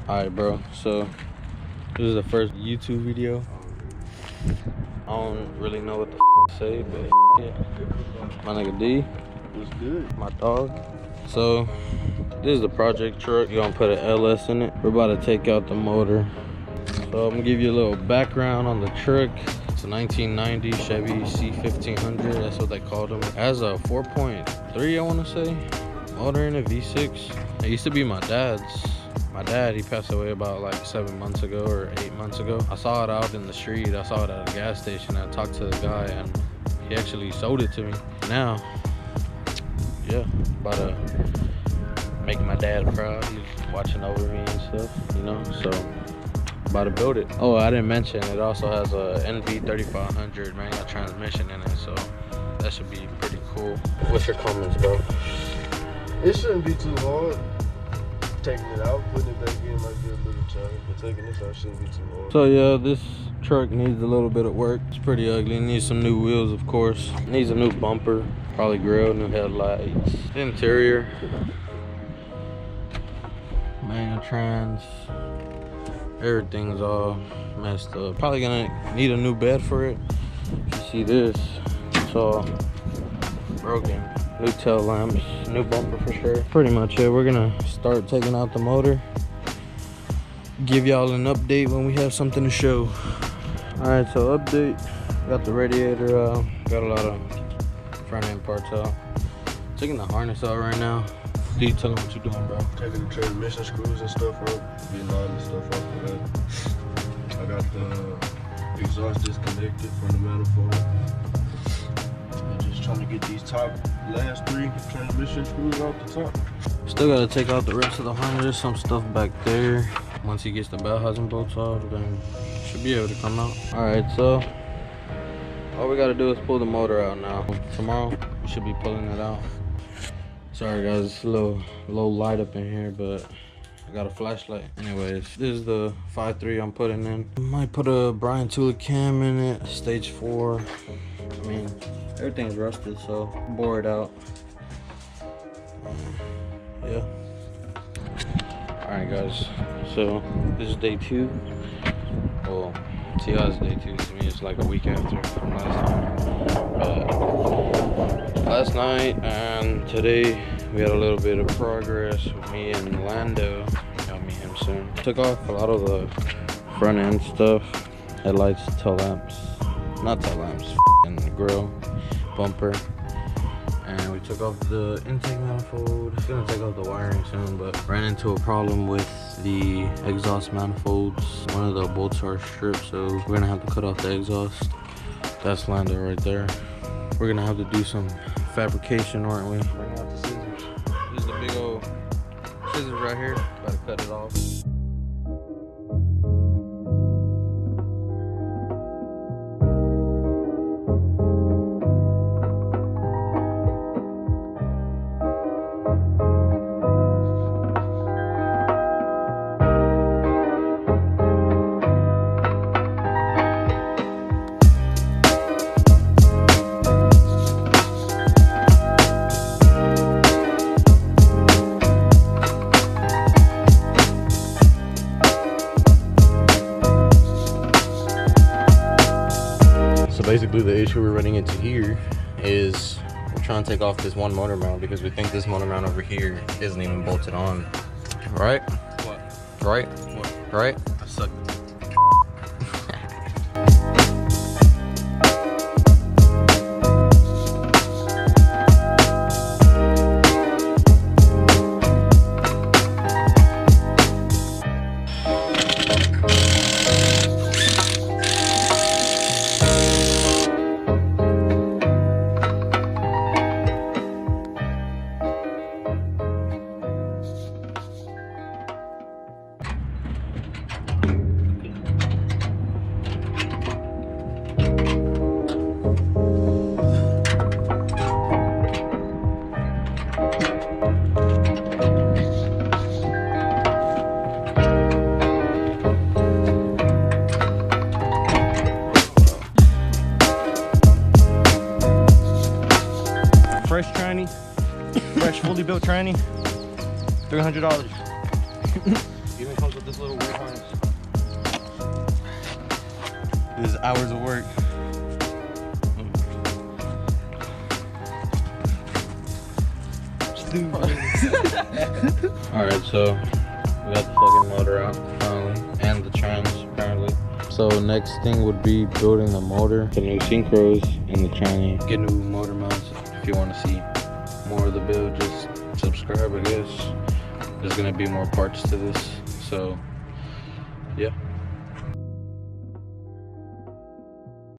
Alright, bro. So this is the first YouTube video. I don't really know what the to say, but yeah. My nigga D. What's good? My dog. So this is the project truck. You're gonna put an LS in it. We're about to take out the motor. So I'm gonna give you a little background on the truck. It's a 1990 Chevy C1500. That's what they called them. It has a 4.3, I want to say, motor in a V6. It used to be my dad's. My dad, he passed away about like 7 months ago or 8 months ago. I saw it out in the street. I saw it at a gas station. I talked to the guy and he actually sold it to me. Now, yeah, about to make my dad proud. He's watching over me and stuff, you know, so about to build it. Oh, I didn't mention, it also has a NV3500 manual transmission in it, so that should be pretty cool. What's your comments, bro? It shouldn't be too hard. Taking it out, putting it back in might be a little challenge, but taking this out shouldn't be too hard. So yeah, this truck needs a little bit of work. It's pretty ugly. It needs some new wheels, of course. It needs a new bumper, probably grill, new headlights. The interior, manual trans, everything's all messed up. Probably gonna need a new bed for it. You see this, it's all broken. New tail lamps, new bumper for sure. Pretty much it. We're gonna start taking out the motor. Give y'all an update when we have something to show. Alright, so update. Got the radiator out. Got a lot of front end parts out. Taking the harness out right now. D, tell them what you're doing, bro. Taking the transmission screws and stuff out. Getting all this stuff off of that. I got the exhaust disconnected from the manifold. Trying to get these last 3 transmission screws off the top. Still gotta take out the rest of the harness. There's some stuff back there. Once he gets the bell housing bolts off, then should be able to come out. Alright, so all we gotta do is pull the motor out now. Tomorrow we should be pulling it out. Sorry guys, it's a little low light up in here, but I got a flashlight. Anyways, this is the 5.3 I'm putting in. I might put a Brian Tula cam in it, stage 4. I mean, everything's rusted, so bore it out. Yeah. Alright guys, so this is day 2. Well, to y'all it's day 2. To me it's like a week after from last time. But last night and today we had a little bit of progress with me and LANDO. Y'all meet him soon. Took off a lot of the front end stuff. Headlights, tail lamps. Not tail lamps, and the grill, bumper. And we took off the intake manifold. Gonna take off the wiring soon, but ran into a problem with the exhaust manifolds. One of the bolts are stripped, so we're gonna have to cut off the exhaust. That's LANDO right there. We're gonna have to do some fabrication, aren't we? Bring out the scissors. This is the big old scissors right here. Gotta cut it off. Basically the issue we're running into here is we're trying to take off this one motor mount because we think this motor mount over here isn't even bolted on. Right? What? Right? What? Right? I suck. fresh tranny, fresh fully built tranny, $300. even comes with this little weird harness. This is hours of work. Alright, so we got the fucking motor out finally, and the trans apparently. So next thing would be building the motor, the new synchros, and the tranny. Get new motor mounts. If you want to see more of the build, just subscribe, I guess. There's gonna be more parts to this, so